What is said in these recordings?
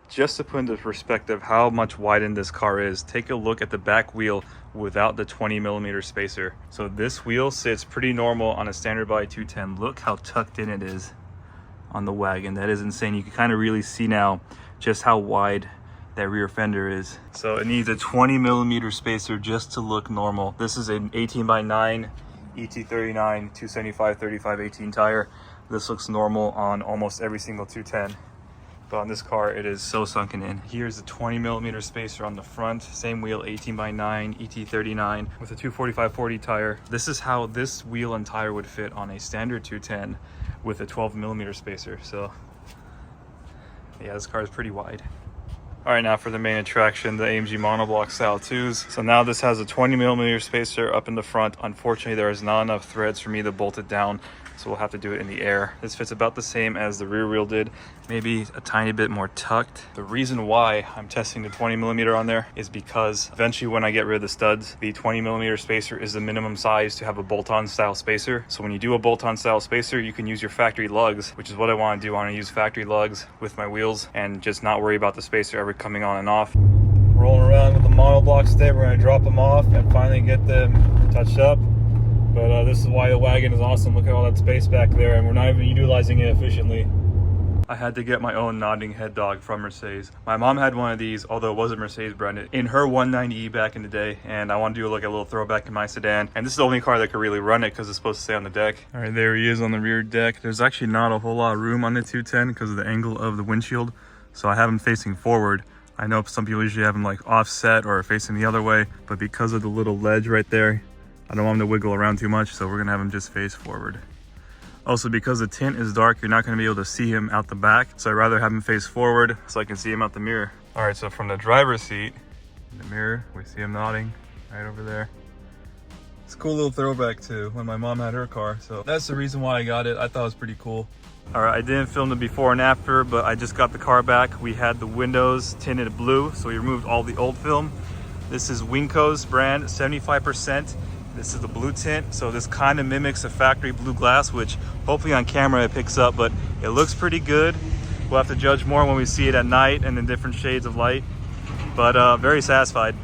Just to put into perspective how much widened this car is, take a look at the back wheel without the 20mm spacer. So this wheel sits pretty normal on a standard body 210. Look how tucked in it is on the Wagon. That is insane. You can kind of really see now just how wide that rear fender is. So it needs a 20mm spacer just to look normal. This is an 18x9 ET39 275/35/18 tire. This looks normal on almost every single 210. But on this car, it is so sunken in. Here's a 20mm spacer on the front. Same wheel, 18x9 ET39 with a 245/40 tire. This is how this wheel and tire would fit on a standard 210 with a 12mm spacer. So yeah, this car is pretty wide. All right, now for the main attraction, the AMG Monoblocks style 2s. So now this has a 20mm spacer up in the front. Unfortunately, there is not enough threads for me to bolt it down, so we'll have to do it in the air. This fits about the same as the rear wheel did, maybe a tiny bit more tucked. The reason why I'm testing the 20mm on there is because eventually when I get rid of the studs, the 20mm spacer is the minimum size to have a bolt-on style spacer. So when you do a bolt-on style spacer, you can use your factory lugs, which is what I want to do. I want to use factory lugs with my wheels and just not worry about the spacer ever coming on and off. Rolling around with the Monoblocks today, we're going to drop them off and finally get them touched up. But this is why the Wagon is awesome. Look at all that space back there, and we're not even utilizing it efficiently. I had to get my own nodding head dog from Mercedes. My mom had one of these, although it wasn't Mercedes branded, in her 190E back in the day, and I want to do like a little throwback in my sedan. And this is the only car that could really run it because it's supposed to stay on the deck. All right, there he is on the rear deck. There's actually not a whole lot of room on the 210 because of the angle of the windshield, so I have him facing forward. I know some people usually have him like offset or facing the other way, but because of the little ledge right there, I don't want him to wiggle around too much, so we're gonna have him just face forward. Also, because the tint is dark, you're not gonna be able to see him out the back, so I'd rather have him face forward so I can see him out the mirror. All right, so from the driver's seat, in the mirror, we see him nodding right over there. It's a cool little throwback to when my mom had her car, so that's the reason why I got it. I thought it was pretty cool. All right, I didn't film the before and after, but I just got the car back. We had the windows tinted blue, so we removed all the old film. This is Winco's brand, 75%. This is the blue tint, so this kind of mimics a factory blue glass, which hopefully on camera it picks up, but it looks pretty good. We'll have to judge more when we see it at night and in different shades of light, but very satisfied.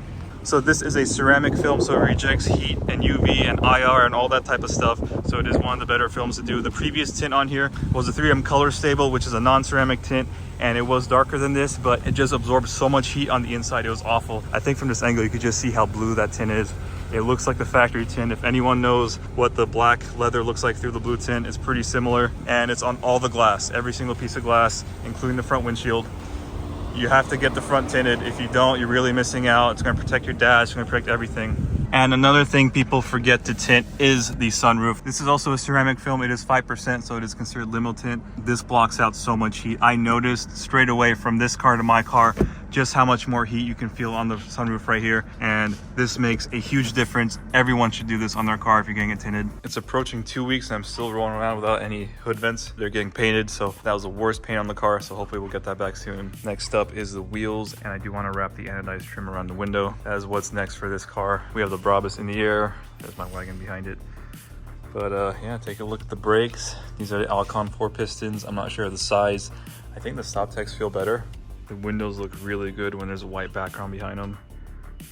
So this is a ceramic film, so it rejects heat and UV and IR and all that type of stuff. So it is one of the better films to do. The previous tint on here was a 3M Color Stable, which is a non-ceramic tint, and it was darker than this, but it just absorbed so much heat on the inside. It was awful. I think from this angle, you could just see how blue that tint is. It looks like the factory tint. If anyone knows what the black leather looks like through the blue tint, it's pretty similar, and it's on all the glass, every single piece of glass, including the front windshield. You have to get the front tinted. If you don't, you're really missing out. It's going to protect your dash, it's going to protect everything. And another thing people forget to tint is the sunroof. This is also a ceramic film. It is 5%, so it is considered limo tint. This blocks out so much heat. I noticed straight away from this car to my car just how much more heat you can feel on the sunroof right here, and this makes a huge difference. Everyone should do this on their car if you're getting it tinted. It's approaching 2 weeks and I'm still rolling around without any hood vents. They're getting painted, so that was the worst paint on the car, so hopefully we'll get that back soon. Next up is the wheels, and I do want to wrap the anodized trim around the window. That is what's next for this car. We have the Brabus in the air. There's my Wagon behind it. But yeah, take a look at the brakes. These are the Alcon 4 pistons. I'm not sure of the size. I think the stop techs feel better. The windows look really good when there's a white background behind them.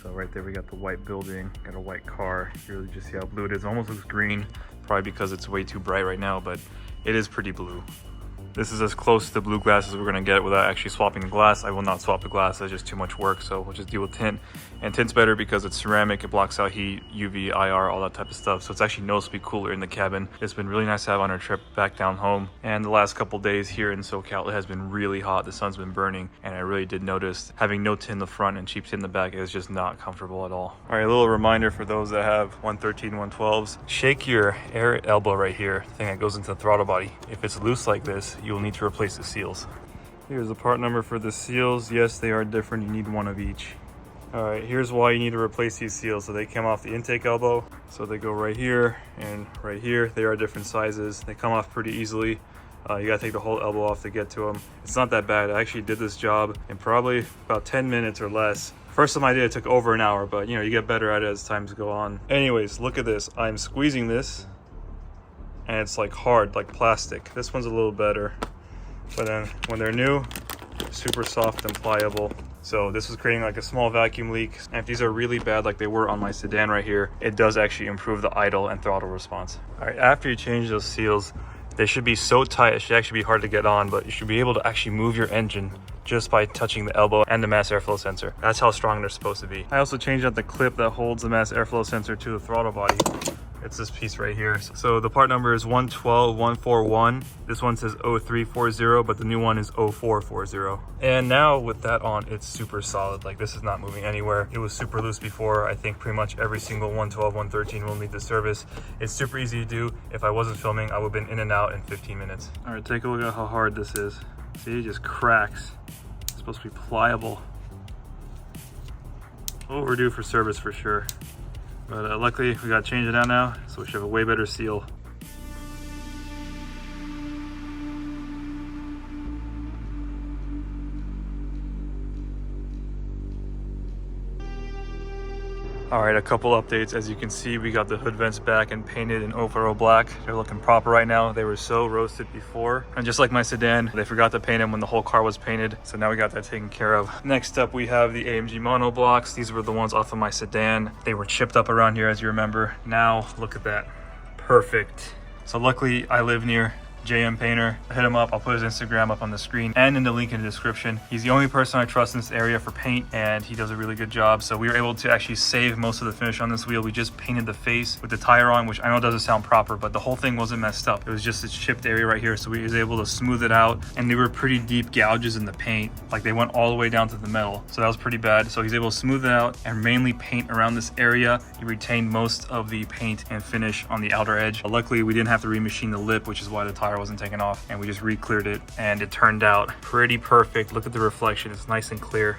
So right there we got the white building, got a white car. You really just see how blue it is. It almost looks green, probably because it's way too bright right now, but it is pretty blue. This is as close to the blue glass as we're gonna get without actually swapping the glass. I will not swap the glass, that's just too much work, so we'll just deal with tint. And tint's better because it's ceramic, it blocks out heat, UV, IR, all that type of stuff. So it's actually noticeably cooler in the cabin. It's been really nice to have on our trip back down home. And the last couple days here in SoCal, it has been really hot. The sun's been burning, and I really did notice having no tint in the front and cheap tint in the back is just not comfortable at all. All right, a little reminder for those that have 113, 112s. Shake your air elbow right here, thing that goes into the throttle body. If it's loose like this, you'll need to replace the seals. Here's the part number for the seals. Yes, they are different. You need one of each. All right, here's why you need to replace these seals. So they come off the intake elbow. So they go right here and right here. They are different sizes. They come off pretty easily. You gotta take the whole elbow off to get to them. It's not that bad. I actually did this job in probably about 10 minutes or less. First time I did it took over an hour, but you know, you get better at it as times go on. Anyways, look at this. I'm squeezing this and it's like hard, like plastic. This one's a little better. But then when they're new, super soft and pliable. So this is creating like a small vacuum leak. And if these are really bad like they were on my sedan right here, it does actually improve the idle and throttle response. All right, after you change those seals, they should be so tight, it should actually be hard to get on, but you should be able to actually move your engine just by touching the elbow and the mass airflow sensor. That's how strong they're supposed to be. I also changed out the clip that holds the mass airflow sensor to the throttle body. It's this piece right here. So the part number is 112141. This one says 0340, but the new one is 0440. And now with that on, it's super solid. Like this is not moving anywhere. It was super loose before. I think pretty much every single 112, 113 will need the service. It's super easy to do. If I wasn't filming, I would have been in and out in 15 minutes. All right, take a look at how hard this is. See, it just cracks. It's supposed to be pliable. Overdue for service for sure. But luckily we got to change it out now, so we should have a way better seal. All right, a couple updates. As you can see, we got the hood vents back and painted in overall black. They're looking proper right now. They were so roasted before. And just like my sedan, they forgot to paint them when the whole car was painted. So now we got that taken care of. Next up, we have the AMG Monoblocks. These were the ones off of my sedan. They were chipped up around here, as you remember. Now, look at that. Perfect. So luckily, I live near JM Painter. Hit him up. I'll put his Instagram up on the screen and in the link in the description. He's the only person I trust in this area for paint, and he does a really good job. So we were able to actually save most of the finish on this wheel. We just painted the face with the tire on, which I know doesn't sound proper, but the whole thing wasn't messed up. It was just this chipped area right here. So we was able to smooth it out, and they were pretty deep gouges in the paint. Like they went all the way down to the metal. So that was pretty bad. So he's able to smooth it out and mainly paint around this area. He retained most of the paint and finish on the outer edge. But luckily, we didn't have to remachine the lip, which is why the tire wasn't taken off. And we just re-cleared it, and it turned out pretty perfect. Look at the reflection, it's nice and clear.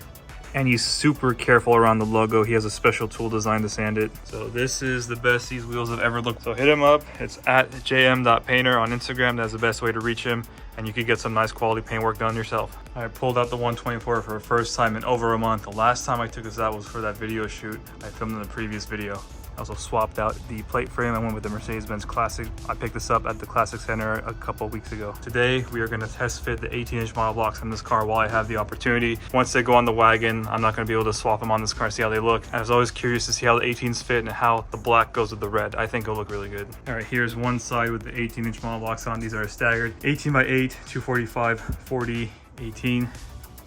And he's super careful around the logo. He has a special tool designed to sand it. So this is the best these wheels have ever looked. So hit him up. It's at jm.painter on Instagram. That's the best way to reach him, and you could get some nice quality paint work done yourself. I pulled out the 124 for the first time in over a month. The last time I took this out was for that video shoot I filmed in the previous video. I also swapped out the plate frame. I went with the Mercedes-Benz Classic. I picked this up at the Classic Center a couple weeks ago. Today, we are gonna test fit the 18-inch monoblocks on this car while I have the opportunity. Once they go on the wagon, I'm not gonna be able to swap them on this car and see how they look. I was always curious to see how the 18s fit and how the black goes with the red. I think it'll look really good. All right, here's one side with the 18-inch monoblocks on. These are staggered 18 by 8, 245, 40, 18.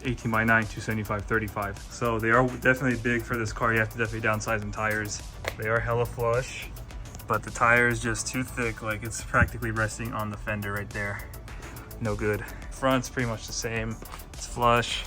18 by 9, 275, 35. So they are definitely big for this car. You have to definitely downsize them tires. They are hella flush, but the tire is just too thick. Like it's practically resting on the fender right there. No good. Front's pretty much the same. It's flush.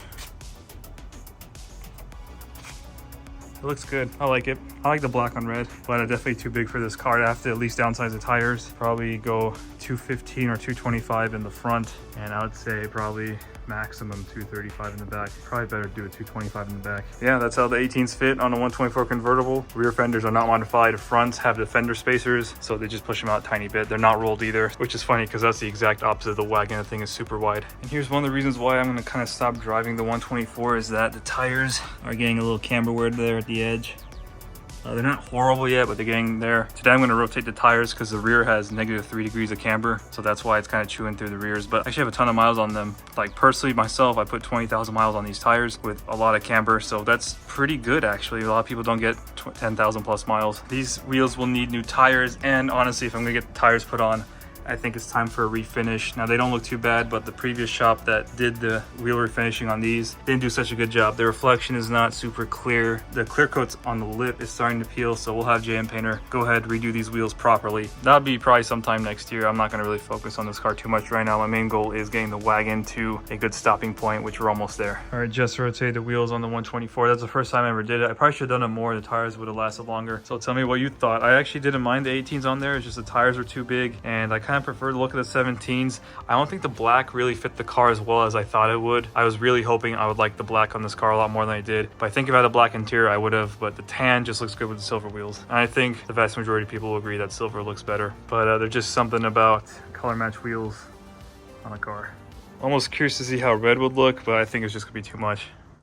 It looks good. I like it. I like the black on red, but it's definitely too big for this car. I have to at least downsize the tires. Probably go 215 or 225 in the front, and I would say probably maximum 235 in the back. Probably better do a 225 in the back. Yeah, that's how the 18s fit on a 124 convertible. Rear fenders are not modified. Fronts have the fender spacers, so they just push them out a tiny bit. They're not rolled either, which is funny because that's the exact opposite of the Wagon. The thing is super wide. And here's one of the reasons why I'm going to kind of stop driving the 124 is that the tires are getting a little camber wear there at the edge. They're not horrible yet, but they're getting there. Today I'm going to rotate the tires because the rear has -3 degrees of camber, so that's why it's kind of chewing through the rears. But I actually have a ton of miles on them. Like personally myself, I put 20,000 miles on these tires with a lot of camber, so that's pretty good actually. A lot of people don't get 10,000 plus miles. These wheels will need new tires, and honestly, if I'm going to get the tires put on, I think it's time for a refinish. Now they don't look too bad, but the previous shop that did the wheel refinishing on these didn't do such a good job. The reflection is not super clear. The clear coats on the lip is starting to peel, so we'll have JM Painter go ahead, redo these wheels properly. That'll be probably sometime next year. I'm not gonna really focus on this car too much right now. My main goal is getting the Wagon to a good stopping point, which we're almost there. All right, just rotate the wheels on the 124. That's the first time I ever did it. I probably should have done it more. The tires would have lasted longer. So tell me what you thought. I actually didn't mind the 18s on there. It's just the tires were too big, and I kind of prefer the look of the 17s. I don't think the black really fit the car as well as I thought it would. I was really hoping I would like the black on this car a lot more than I did. But I think if I had a black interior, I would have, but the tan just looks good with the silver wheels. And I think the vast majority of people will agree that silver looks better. But there's just something about color match wheels on a car. Almost curious to see how red would look, but I think it's just gonna be too much.